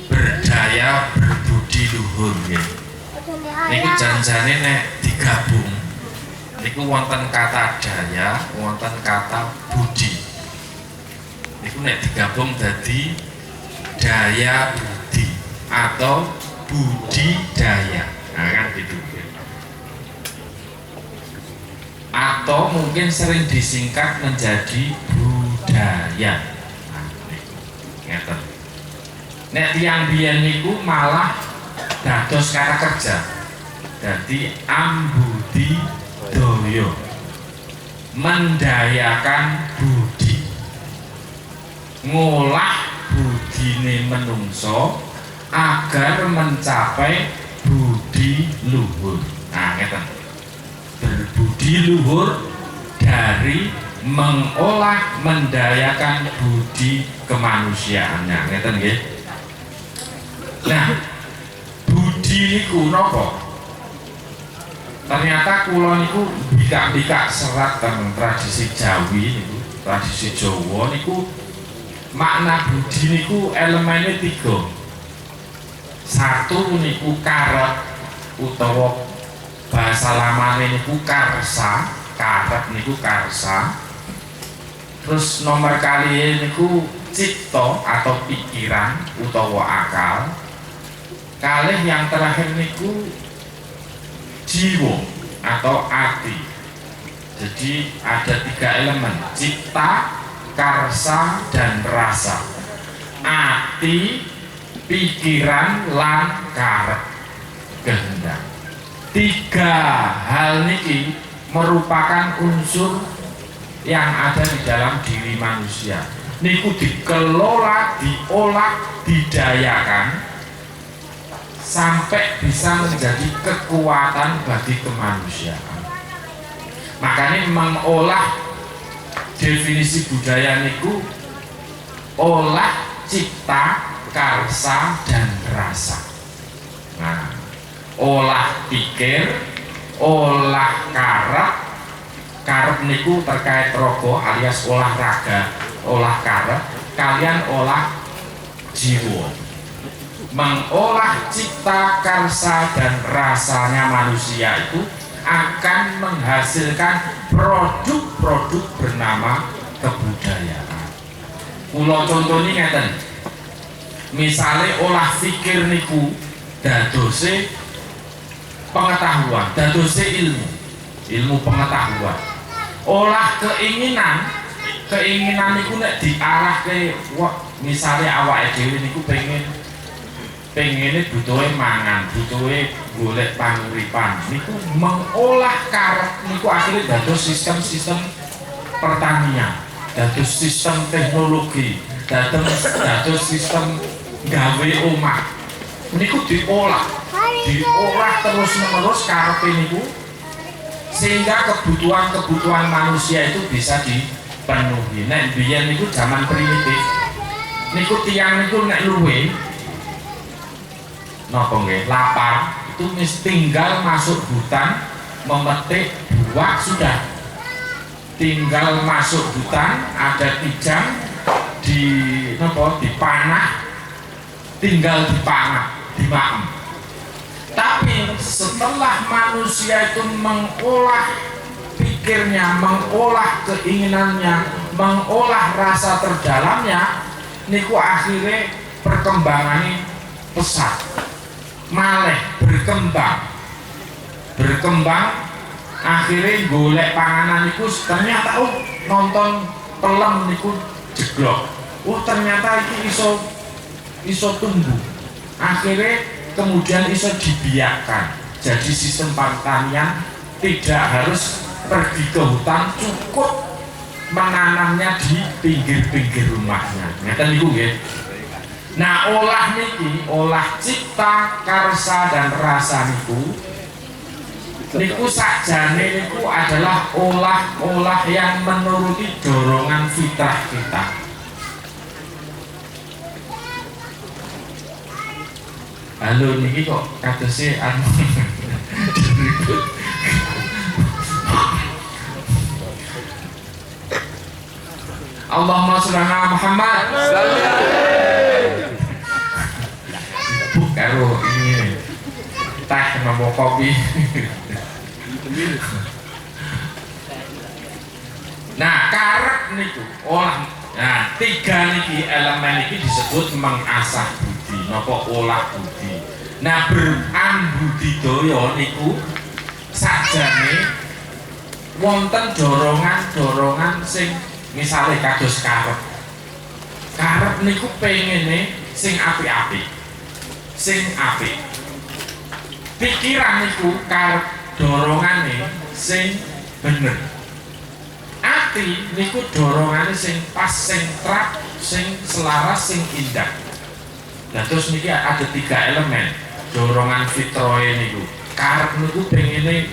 berdaya berbudi luhur ya. Niki janjane nek digabung niku wonten kata daya, wonten kata budi. Niku nek digabung dadi daya budi atau budidaya. Nah kan gitu. Atau mungkin sering disingkat menjadi budaya. Nah, ngeten. Nek tiyang biyen niku malah dados kata kerja. Dadi ambudidaya. Mendayakan budi. Ngolah budine menungso agar mencapai budi luhur. Nah, ngeten. Berbudi luhur dari mengolah mendayakan budi kemanusiaannya. Ngeten nggih. Nah, budi niku napa? Ternyata kula niku bikak-bikak serat teng tradisi Jawi niku, tradisi Jawa niku makna budi niku elemennya 3. Satu niku karep utawa bahasa lamane niku karsa, karep niku karsa. Terus nomor kali niku cipta atau pikiran utawa akal. Kalih yang terakhir niku jiwa atau ati. Jadi ada 3 elemen: cipta, karsa, dan rasa. Ati, pikiran, lan karep, kehendak. 3 hal niki merupakan unsur yang ada di dalam diri manusia. Niku dikelola, diolah, didayakan sampai bisa menjadi kekuatan bagi kemanusiaan. Makanya mengolah, definisi budaya niku olah, cipta, karsa, dan rasa. Nah, olah pikir, olah karep. Karep niku terkait rogo alias olahraga, olah karep kalian olah jiwa. Mengolah cipta, karsa, dan rasanya manusia itu akan menghasilkan produk-produk bernama kebudayaan. Kula contohnya ngeten. Misalnya olah fikir niku dadose pengetahuan, dadose ilmu pengetahuan. Olah keinginan niku nek diarahke misalnya awake dhewe niku pengene butuhe mangan, butuhe golek panguripan. Niku mengolah karep niku akhirnya dados sistem-sistem pertanian, dados sistem teknologi, dados sistem gawe omah. Niku diolah terus-menerus karepe niku sehingga kebutuhan manusia itu bisa dipenuhi. Nek biyen niku zaman primitif, niku tiyang niku nek luwe napa nggih lapar itu tinggal masuk hutan memetik buah sudah. Tinggal masuk hutan ada kijang dipanah, tinggal dimaem. Tapi setelah manusia itu mengolah pikirnya, mengolah keinginannya, mengolah rasa terdalamnya, niku akhirnya perkembangannya pesat, malih berkembang akhirnya golek panganan niku ternyata nonton film niku jeglok. Ternyata ini iso tumbuh. Akhirnya kemudian iso dibiarkan. Jadi sistem pertanian tidak harus pergi ke hutan, cukup menanamnya di pinggir-pinggir rumahnya. Ngeten niku nggih. Nah, olah niki, olah cipta, karsa, dan rasa niku sakjane niku adalah olah yang menuruti dorongan fitrah kita. Halo niki kok kadose ribut. Allahumma sholli ala Muhammad. nopo kopi. Nah, karep niku olah. Nah, tiga niki elemen niki disebut mengasah budi, napa olah budi. Nah, berambudidaya niku sakjane wonten dorongan-dorongan sing misale kados karep. Karep niku pengene sing apik-apik. Sing apik. Pikiran niku karep dorongane sing bener. Ati niku dorongane sing pas, sing trap, sing selaras, sing indah. Nah, terus niki ada tiga elemen dorongan fitroe niku. Karep niku pengene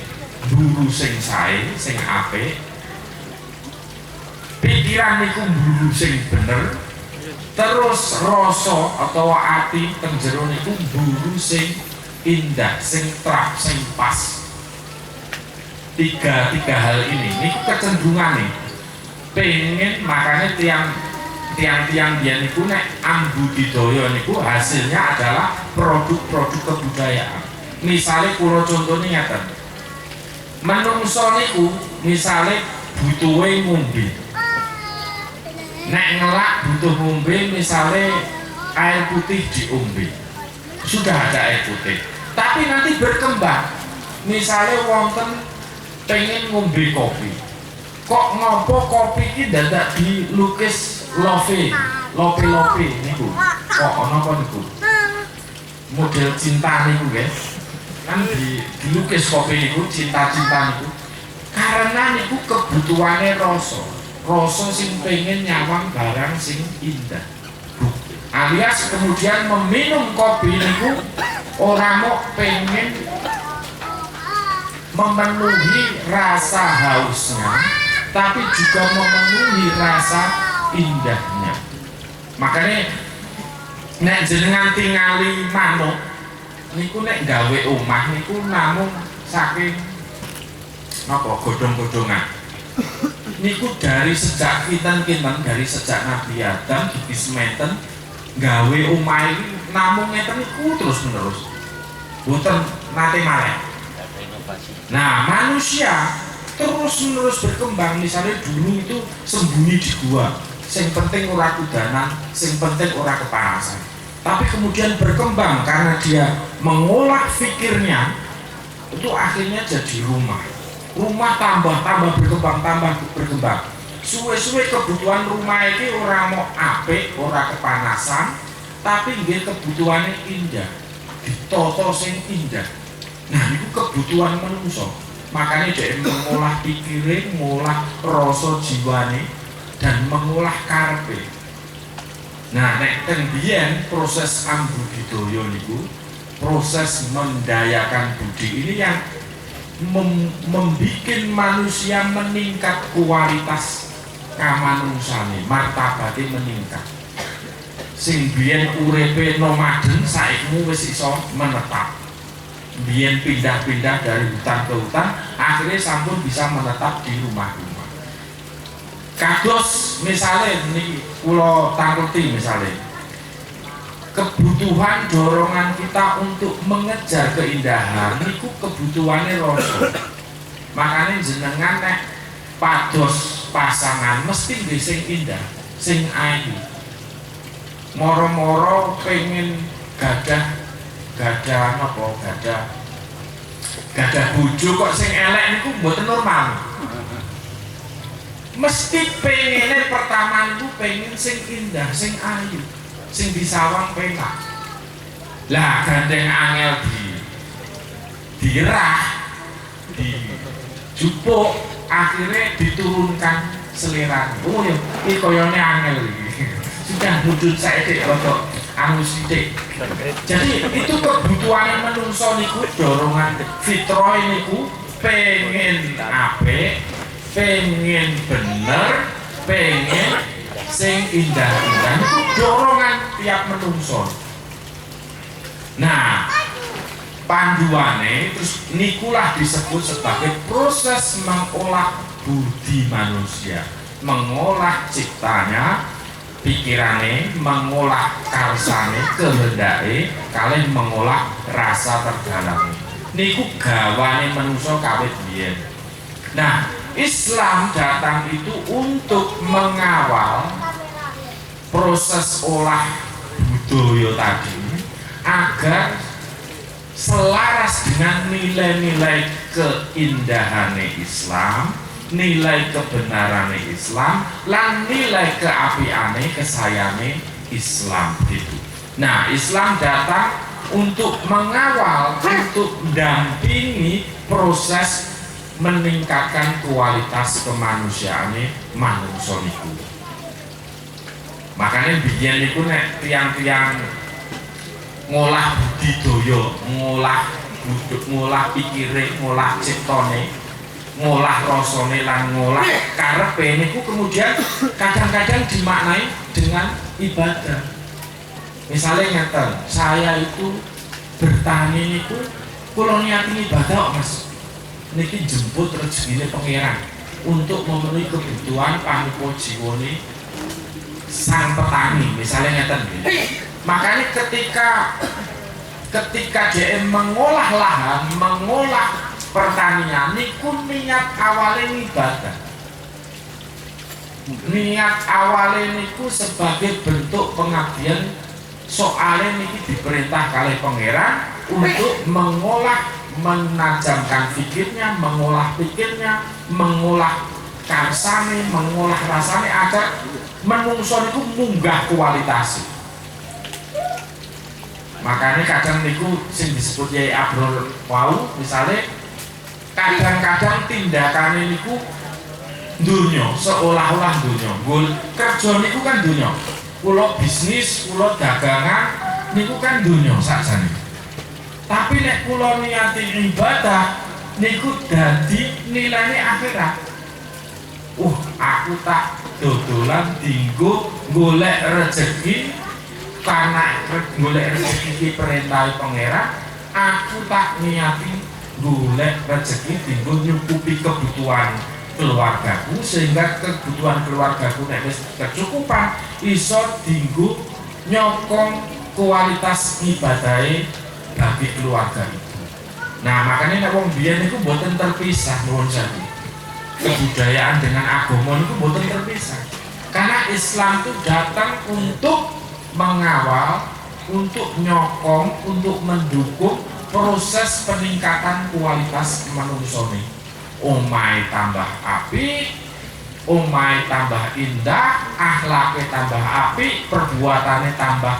mburu sing sae, sing apik. Pikiran niku mburu sing bener. Terus rasa atau ati teng jero niku mburu sing indah, sing trap, sing pas. Tiga hal ini kecenderungan nih pengen, makanya tiang dia niku nek ambudidaya niku hasilnya adalah produk-produk kebudayaan. Misalnya kula contohnya ngeten, menungso niku misalnya butuhe ngombe, nek ngelak butuh ngombe, misalnya air putih diombe, sudah ada air putih. Tapi nanti berkembang, misalnya wonten pengen ngombe kopi, kok ngopo kopi ini dadak dilukis lope niku, kok napa niku model cinta niku guys, kan dilukis kopi niku cinta niku, karena niku kebutuhannya rasa sing pengen nyawang barang sing indah, alias kemudian meminum kopi niku orang mau pengen memenuhi rasa hausnya, tapi juga memenuhi rasa indahnya. Makanya nek jenengan tingali manuk niku nek gawe omah niku namung saking napa godhong-godhongan. Niku dari sejak kinten-kinten, dari sejak Nabi Adam disementen gawe omah iki namung ngeten niku terus menerus. Boten nate malih. Nah, manusia terus-menerus berkembang. Misalnya dulu itu sembunyi di gua, yang penting ora kudanan, yang penting ora kepanasan. Tapi kemudian berkembang karena dia mengolah pikirnya, itu akhirnya jadi rumah. Rumah tambah berkembang. Suwe-suwe kebutuhan rumah ini ora mau apik, ora kepanasan, tapi nggih kebutuhannya indah, ditoto sing indah. Nah, itu kebutuhan manusia. Makanya dia mengolah pikirin, mengolah rasa jiwane, dan mengolah karepe. Nah, nek ten biyen proses ambudidaya niku, proses mendayakan budi ini yang membuat manusia meningkat kualitas kamanungsane, martabate meningkat. Sing biyen uripe nomaden saiki wis iso menetap. Biyen pindah-pindah dari hutan ke hutan, akhirnya sampun bisa menetap di rumah-rumah. Kados misalnya ini kula tangkuti misalnya kebutuhan dorongan kita untuk mengejar keindahan niku kebutuhannya rasa. Makanya jenengan nek pados pasangan mesti sing indah, sing ayu. Moro-moro pengen gadah bojo kok sing elek niku mboten normal. Mesti pengene pertama niku pengen sing indah, sing ayu, sing disawang penak. Lah gandeng angel dirah, dijupuk, akhirnya diturunkan selera. Oh ya, iki koyone angel iki. Sudah wujud saiki rada anu sithik. Jadi itu kebutuhan menungso niku, dorongan fitrah niku pengen apik, pengen bener, pengen sing indah-indah niku dorongan tiap menungso. Nah, panduane terus nikulah disebut sebagai proses mengolah budi manusia, mengolah ciptanya, pikirane, mengolah karsane, kehendake, kalian mengolah rasa terdalam. niku gawane manusia kawit biyen. Nah, Islam datang itu untuk mengawal proses olah budaya tadi agar selaras dengan nilai-nilai keindahan Islam, nilai kebenaran Islam, lan nilai keapiane kesayane Islam itu. Nah, Islam datang untuk mengawal, untuk mendampingi proses meningkatkan kualitas kemanusiaan manungsa niku. Makanya biyen niku nek tiang-tiang ngolah budidaya, ngolah pikire, ngolah ciptane, ngolah rasane lan ngolah karepe niku kemudian kadang-kadang dimaknai dengan ibadah. Misalnya ngeten, saya itu bertani niku kula niati ibadah kok Mas. Niki jemput rezekine pangeran untuk memenuhi kebutuhan panipo jiwane sang petani, misalnya ngeten. Makanya ketika dia mengolah lahan, mengolah pertanian, niku niat awalnya ibadah. Niat awalnya niku sebagai bentuk pengabdian, soalnya niki diperintah kali pangeran untuk mengolah, menajamkan pikirnya, mengolah pikirnya, mengolah karsane, mengolah rasane agar menungso niku munggah kualitas. Makanya kadang niku sing disebut Yai Abrol wau, misalnya kadang-kadang tindakan niku dunya, seolah-olah dunya. Gol kerja niku kan dunya. Kula bisnis, kula dagangan niku kan dunya sakjane. Tapi nek kula niati ibadah niku dadi nilainya akhirat. Aku tak dodolan dinggo golek rezeki karena golek rezeki perintah pangeran, aku tak niati golek rezeki dinggo nyukupi kebutuhan keluargaku sehingga kebutuhan keluargaku nek wis kecukupan iso dinggo nyokong kualitas ibadahe bagi keluarga itu. Nah, makanya nek wong biyen niku mboten terpisah nuwun sewu. Kebudayaan dengan agama niku mboten terpisah. Karena Islam itu datang untuk mengawal, untuk nyokong, untuk mendukung proses peningkatan kualitas manusia. Omahe tambah apik, omahe tambah indah, akhlake tambah apik, perbuatane tambah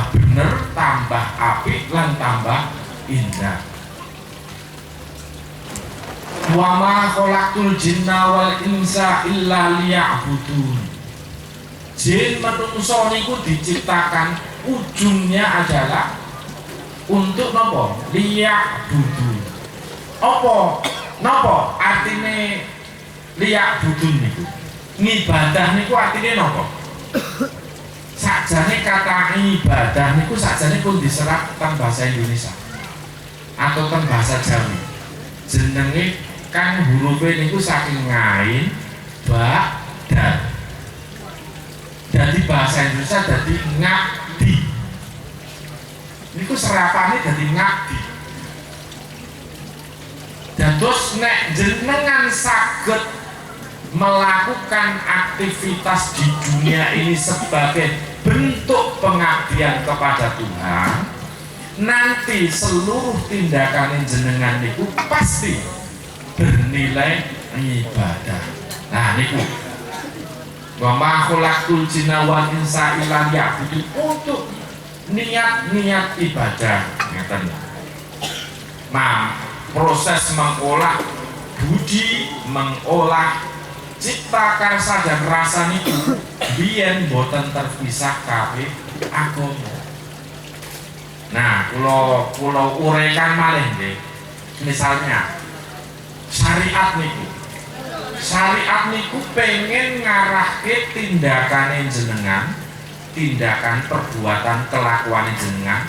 bener, tambah apik lan tambah indah. Wa ma khalaqtul jinna wal insa illa liya'budun. Jin manungsa niku diciptakan ujungnya adalah untuk nopo? Liya'budun. Apa? Nopo artine liya'budun niku? Ngibadah niku artine nopo? Sakjane kata ibadah niku sakjane pun diserap teng bahasa Indonesia atau teng bahasa Jawa. Jenenge kan hurufe niku saking ngain, ba, dal. Jadi bahasa Indonesia jadi ngabdi. Niku serapane jadi ngabdi. Dan terus nek jenengan saged melakukan aktivitas di dunia ini sebagai bentuk pengabdian kepada Tuhan, nanti seluruh tindakan jenengan niku pasti bernilai ibadah. Nah niku wa ma khalaqtul jinna wal insa illa liya'budun, untuk niat ibadah ngeten. Nah, proses mengolah budi, mengolah cipta karsa dan rasa niku biyen boten terpisah kali agama. Nah, kula urekan malih nggih. Misalnya syariat niku pengen ngarahke tindakan jenengan, tindakan perbuatan kelakuan jenengan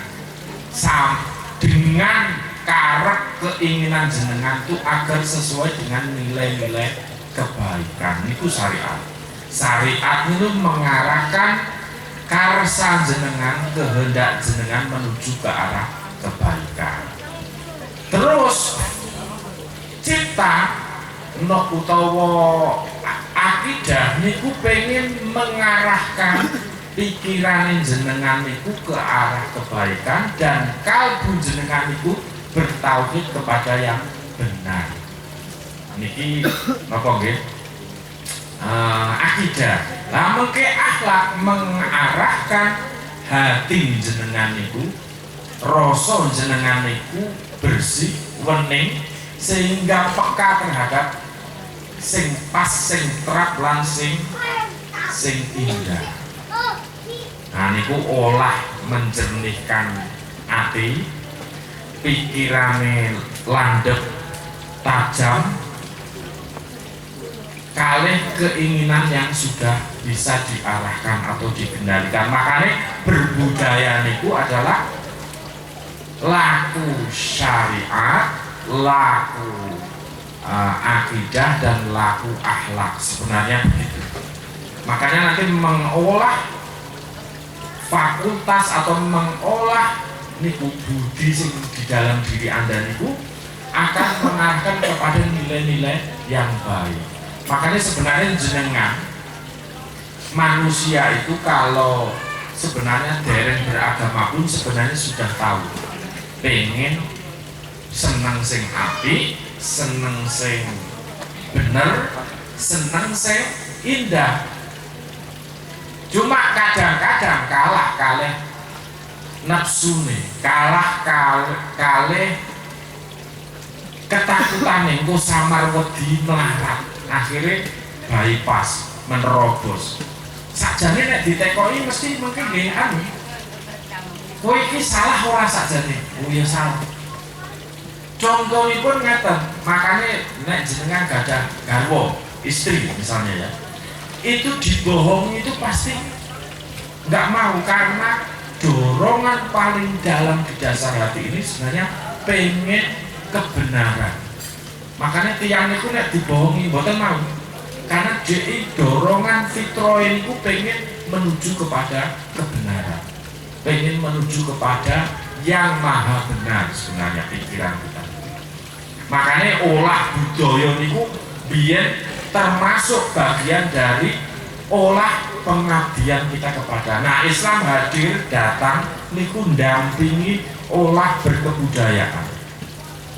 dengan karep keinginan jenengan itu agar sesuai dengan nilai-nilai kebaikan. Niku syariat. Syariat itu mengarahkan karsa jenengan, kehendak jenengan menuju ke arah kebaikan. Terus cipta utawa akidah niku pengen mengarahkan pikiran jenengan niku ke arah kebaikan dan kalbu jenengan niku bertauhid kepada yang benar. Niki napa nggih? Akidah. Lah mengke akhlak mengarahkan hati jenengan niku, rasa jenengan niku bersih, wening sehingga peka terhadap sing pas, sing terap lan sing indah. Nah niku olah menjernihkan hati, pikirane landhep tajam, kalih keinginan yang sudah bisa diarahkan atau dikendalikan. Makanya berbudaya niku adalah laku syariat, laku akidah dan laku akhlak, sebenarnya begitu. Makanya nanti mengolah fakultas atau mengolah niku budi sing di dalam diri Anda niku akan mengarahkan kepada nilai-nilai yang baik. Makanya sebenarnya jenengan manusia itu kalau sebenarnya dereng beragama pun sebenarnya sudah tahu pengen seneng sing apik, seneng sing bener, seneng sing indah. Cuma kadang-kadang kalah kalih nafsune, kalah kalih ketakutan engko samar wedi melarat, akhirnya bypass menerobos. Sakjane nek ditekoki mesti mungkin nggih anu. Kowe iki salah ora sakjane? Oh ya salah. Contohipun ngeten, makanya nek jenengan gadah garwa, istri misalnya ya, itu dibohongi itu pasti nggak mau karena dorongan paling dalam di dasar hati ini sebenarnya pengen kebenaran. Makanya tiang itu nek dibohongi mboten mau, karena dia dorongan fitrah itu pengen menuju kepada kebenaran, pengen menuju kepada yang maha benar sebenarnya pikiran kita. Makanya olah budaya niku biyen termasuk bagian dari olah pengabdian kita kepada. Nah, Islam hadir datang niku ndampingi olah berkebudayaan,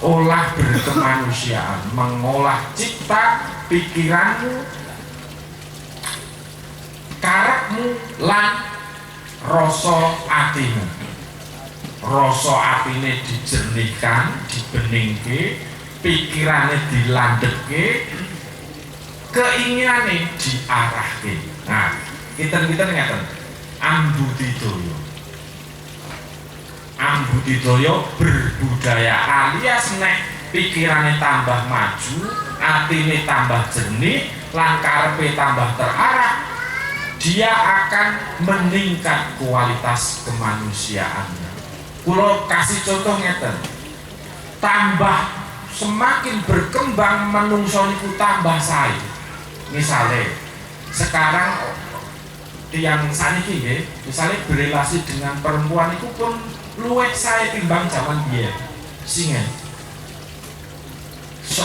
olah berkemanusiaan, mengolah cipta, pikiranmu, karepmu lan rasa atimu. Rasa atine dijernihkan, dibeningke, pikirane dilandhepke, keinginane diarahke. Nah, kita ngeten. Ambudidaya berbudaya alias nek pikirane tambah maju, atine tambah jernih, lan karepe tambah terarah, dia akan meningkat kualitas kemanusiaannya. Kula kasih contoh ngeten. Tambah semakin berkembang menungso niku tambah sae. Misalnya sekarang yang saniki nggih, misalnya berrelasi dengan perempuan itu pun luwih sae timbang zaman biyen. Singen.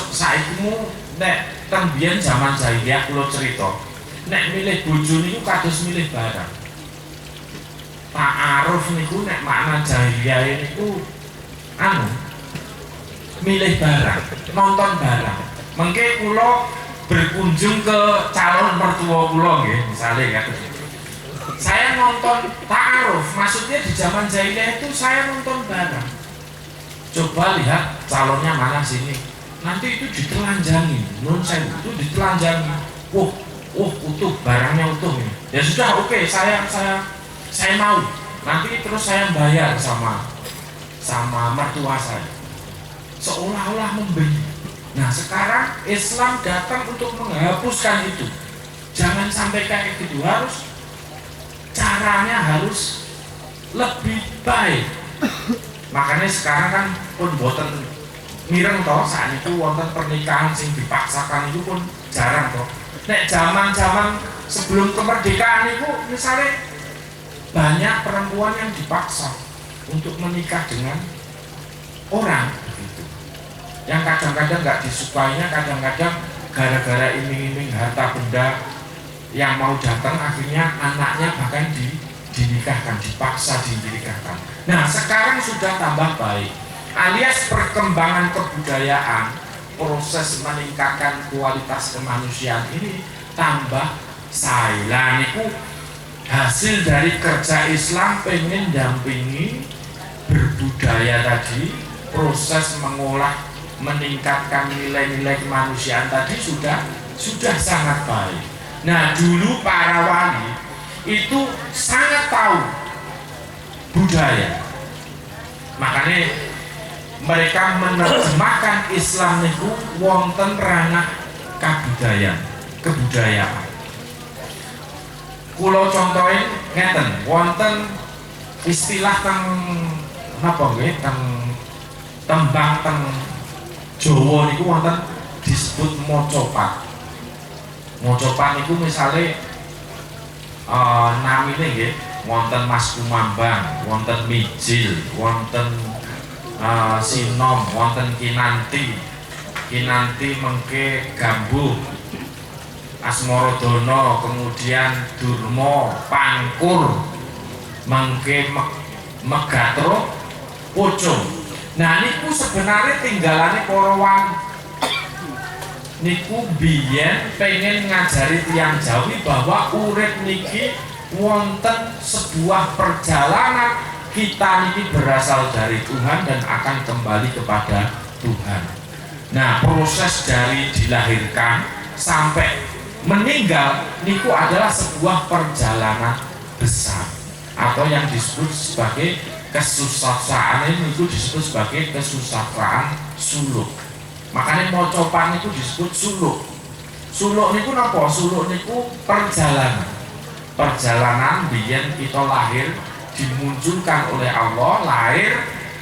Saikimu nek teng biyen zaman jahiliyah kula cerita, nek milih bojo niku kados milih barang. Ta'aruf niku nek makna jahiliyah niku milih barang, nonton barang. Mengke kula berkunjung ke calon mertua kula nggih, misale ya. Saya nonton ta'aruf, maksudnya di zaman jahiliyah itu saya nonton barang. Coba lihat calonnya mana sini. Nanti itu ditelanjangi, nun saya itu ditelanjangi. Utuh, barangnya utuh ini. Ya sudah, oke, saya mau. Nanti terus saya bayar sama mertua saya. Seolah-olah membeli. Nah, sekarang Islam datang untuk menghapuskan itu. Jangan sampai kayak gitu, caranya harus lebih baik. Makanya sekarang kan pun boten mireng toh, saat itu wonten pernikahan sing dipaksakan itu pun jarang toh. Nek zaman-zaman sebelum kemerdekaan itu misalnya banyak perempuan yang dipaksa untuk menikah dengan orang begitu. yang kadang-kadang nggak disukainya, kadang-kadang gara-gara iming-iming harta benda yang mau datang, akhirnya anaknya bahkan dinikahkan, dipaksa dinikahkan. Nah sekarang sudah tambah baik, alias perkembangan kebudayaan, proses meningkatkan kualitas kemanusiaan ini tambah sailan. Itu hasil dari kerja Islam pengen dampingi berbudaya tadi, proses mengolah meningkatkan nilai-nilai kemanusiaan tadi sudah sangat baik. Nah dulu para wali itu sangat tahu budaya, makanya mereka menerjemahkan Islam itu wonten ranah kebudayaan. Kulo contohin ngeten, wonten istilah teng napa nggih, tembang teng Jawa niku wonten disebut mocopat. Mocopat niku misale namine nggih wonten Mas Kumambang, wonten Mijil, wonten Sinom, wonten Kinanti. Kinanti mengke Gambuh, Asmorodono, kemudian Durmo, Pangkur, mengke Megatro, Pucung. Nah niku sebenarnya tinggalane para wali. Niku biyen pengen ngajari tiyang Jawi bahwa urip niki wonten sebuah perjalanan, kita niki berasal dari Tuhan dan akan kembali kepada Tuhan. Nah proses dari dilahirkan sampai meninggal niku adalah sebuah perjalanan besar, atau yang disebut sebagai kesusastraan ini itu disebut sebagai kesusastraan suluk. Makanya mocopan itu disebut suluk. Suluk niku napa? Suluk niku perjalanan biyen kita lahir, dimunculkan oleh Allah, lahir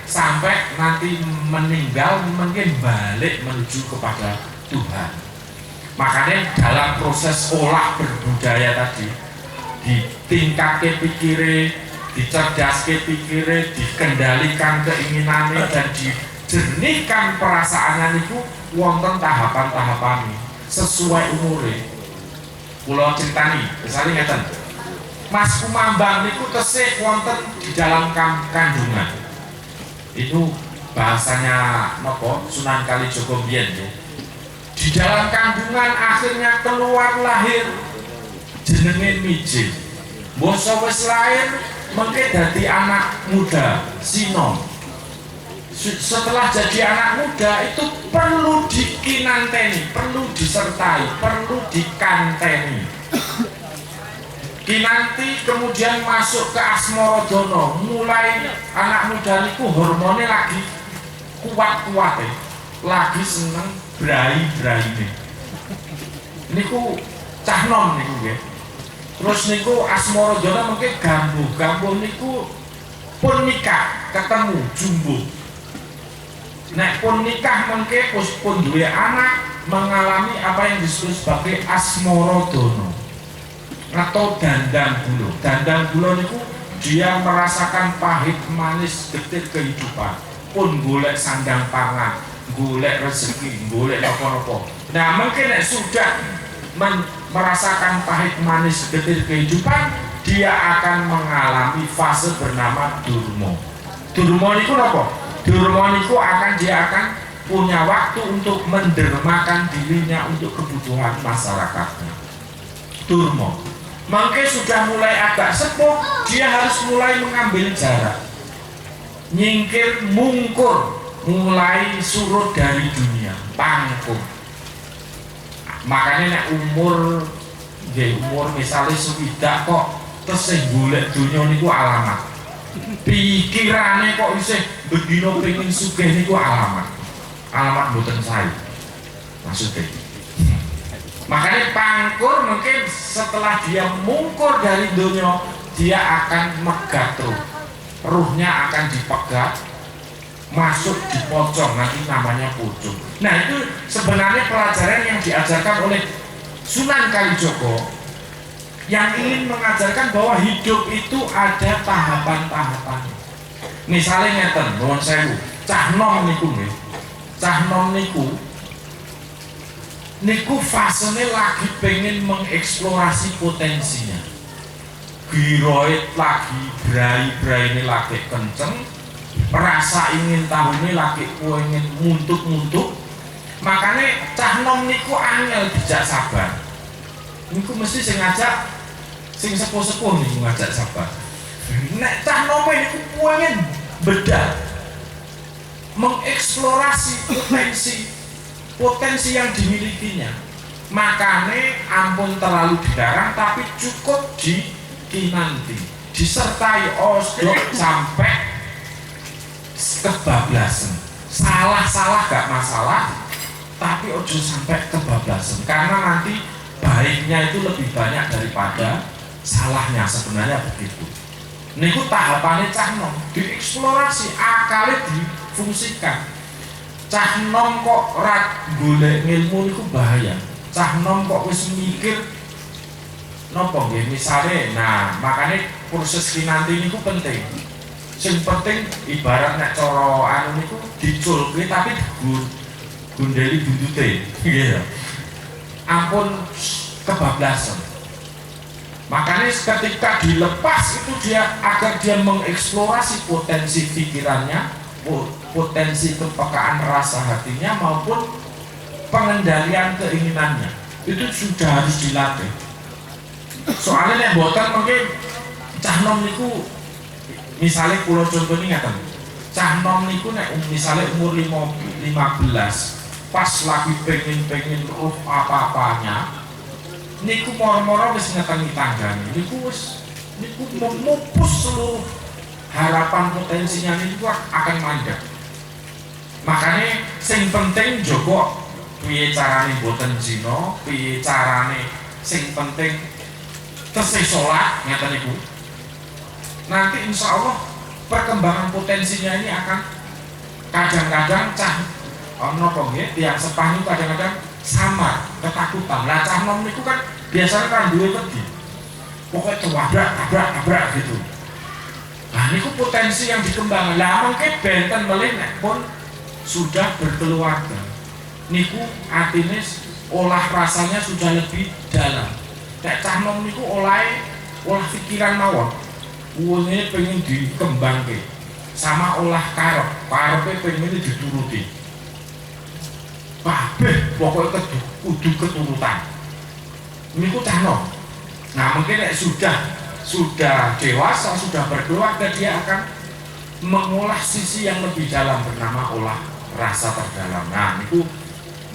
sampai nanti meninggal, mungkin balik menuju kepada Tuhan. Makanya dalam proses olah berbudaya tadi, ditingkatkan pikirnya, dicerdaske pikire, dikendalikan keinginannya, dan dijernihkan perasaannya itu wonten tahapan-tahapan sesuai umure. Kula ceritani, misalnya ngeten, Mas Kumambang niku tesih wonten di dalam kandungan. Itu bahasanya nopo Sunan Kalijaga mbiyen ya. Di dalam kandungan akhirnya keluar lahir jenenge Mijil. Mbok wis lahir mungkin dadi anak muda Sinom. Setelah jadi anak muda itu perlu dikinanteni, perlu disertai, perlu dikanteni. Kinanti kemudian masuk ke Asmorodono, mulai anak muda niku hormonnya lagi kuat-kuat, lagi seneng brai-braine. Niku cah nom niku nggih. Terus niku Asmorodono mungkin gambuh niku pun nikah, ketemu jumbo. Nek pun nikah mungkin pun duwe anak, mengalami apa yang disebut sebagai Asmorodono atau dandang bulo. Dandang bulo niku dia merasakan pahit manis getir kehidupan, pun golek sandang pangan, golek rezeki, golek apa-apa. Nah mungkin nek sudah merasakan pahit manis getir kehidupan, dia akan mengalami fase bernama Durmo. Durmo niku apa? Durmo niku dia akan punya waktu untuk mendermakan dirinya untuk kebutuhan masyarakatnya. Durmo. Mungkin sudah mulai agak sepuh, dia harus mulai mengambil jarak, nyingkir, mungkur, mulai surut dari dunia, pangkur. Makanya nek umur misalnya swidak kok tesih golek dunia niku alamat. Pikirane kok isih bedino pengen sugih niku alamat mboten sae maksudnya. Makanya pangkur mungkin setelah dia mungkur dari dunia, dia akan megat ruhnya akan dipegat, masuk di pocong, nanti namanya pucung. Nah itu sebenarnya pelajaran yang diajarkan oleh Sunan Kalijaga, yang ingin mengajarkan bahwa hidup itu ada tahapan-tahapan. Misalnya ngeten, nuwun sewu, cah nom niku nggih. cah nom niku fasenya lagi pengen mengeksplorasi potensinya. Giroid lagi brai-brai ini lagi kenceng, rasa ingin tahu ini lagi pengen muntuk-muntuk. Makanya cah nom niku angel dijak sabar. Niku mesti sing ngajak sing sepuh-sepuh niku ngajak sabar. Nek cah nom niku pengen bedah, mengeksplorasi potensi yang dimilikinya. Makanya ampun terlalu dilarang, tapi cukup dikinanti, disertai ojo sampai kebablasan. Salah gak masalah, tapi ojo sampai kebablasan, karena nanti baiknya itu lebih banyak daripada salahnya. Sebenarnya begitu. Niku tahapannya cah nom, dieksplorasi, akalnya difungsikan. Cah nom kok rat golek ilmu niku bahaya. Cah nom kok wis mikir nopo nggih misale. Nah, makanya proses kinanti niku penting. Sing penting ibarat nek cara anu niku diculke tapi gundeli buntute. Nggih. Ampun kebablasan. Makanya ketika dilepas itu dia agar dia mengeksplorasi potensi pikirannya, potensi kepekaan rasa hatinya maupun pengendalian keinginannya, itu sudah harus dilatih. Soalnya nek boten mungkin cah nom niku misalnya pulau contoh ini ngaten, cah nom niku nek misalnya umur 15 pas lagi pengen roh apa-apanya niku moro-moro wis ngetengi tanggane, niku memupus seluruh harapan potensinya niku akan mandek. Makanya sing penting jogo piye carane boten zina, piye carane sing penting tesih salat ngeten niku. Nanti insya Allah perkembangan potensinya ini akan kadang-kadang cah ono kok nggih tiyang sepah niku kadang-kadang samar, ketakutan. Lah cah nom niku kan biasanya kan duwe wedi. Pokoknya tabrak gitu. Nah niku potensi yang dikembangkan. Lah mungkin benten melih nek pun sudah berkeluarga. Niku artinya olah rasanya sudah lebih dalam. Nek cah nom niku olah pikiran mawon. Uwene pengen dikembangke. Sama olah karepe pengen dituruti. Kabeh pokoknya kudu keturutan. Niku cah nom. Nah mungkin sudah dewasa, sudah berkeluarga, dia akan mengolah sisi yang lebih dalam bernama olah rasa terdalam. Nah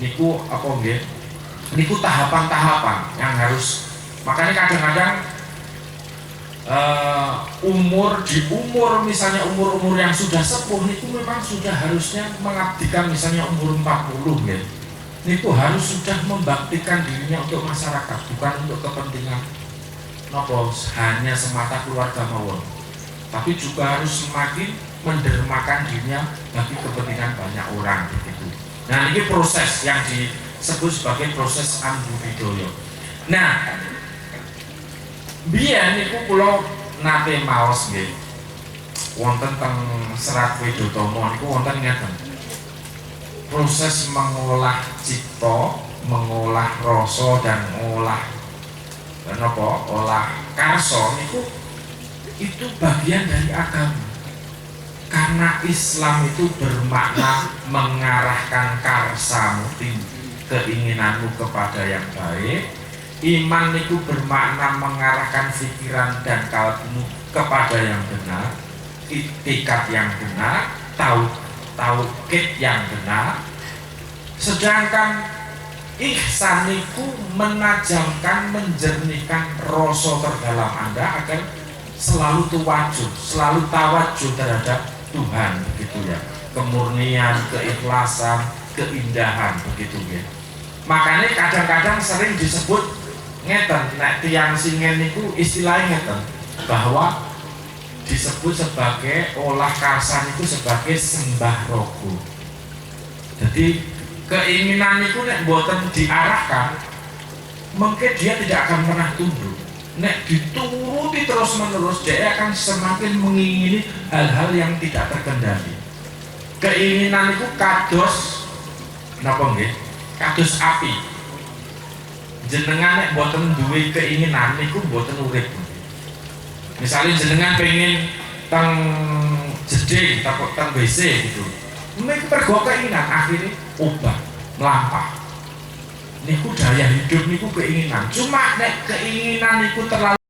niku apa nggih? Niku tahapan-tahapan yang harus. Makanya kadang-kadang umur misalnya umur yang sudah sepuh niku memang sudah harusnya mengabdikan, misalnya umur 40 ya. Niku harus sudah membaktikan dirinya untuk masyarakat, bukan untuk kepentingan nopo hanya semata keluarga mawon, tapi juga harus semakin mendermakan dirinya bagi kepentingan banyak orang begitu. Nah ini proses yang disebut sebagai proses ambudidoyo. Nah biyen niku kula nate maos nggih wonten teng Serat Wedotama niku wonten ngeten. Proses mengolah cipta, mengolah rasa dan olah karsa niku itu bagian dari agama. Karena Islam itu bermakna mengarahkan karsamu, keinginanmu kepada yang baik. Iman itu bermakna mengarahkan pikiran dan kalbumu kepada yang benar, itikad yang benar, tauhid yang benar. Sedangkan ihsan itu menajamkan, menjernihkan rasa terdalam Anda agar selalu tawajuh terhadap Tuhan begitu ya. Kemurnian, keikhlasan, keindahan begitu ya. Makanya kadang-kadang sering disebut ngeten, nek tiyang singen niku istilahnya ngeten, bahwa disebut sebagai olah karsa niku sebagai sembah rogo. Jadi keinginan niku nek boten diarahkan, mungkin dia tidak akan pernah tunduk. Nek dituruti terus menerus, dia akan semakin mengingini hal-hal yang tidak terkendali. Keinginan niku kados napa nggih kados api jenengan nek mboten duwe keinginan niku mboten urip. Misalnya jenengan pengen teng jeding atau teng WC gitu niku pergo keinginan akhirnya obah melampah niku daya hidup niku keinginan. Cuma nek keinginan niku terlalu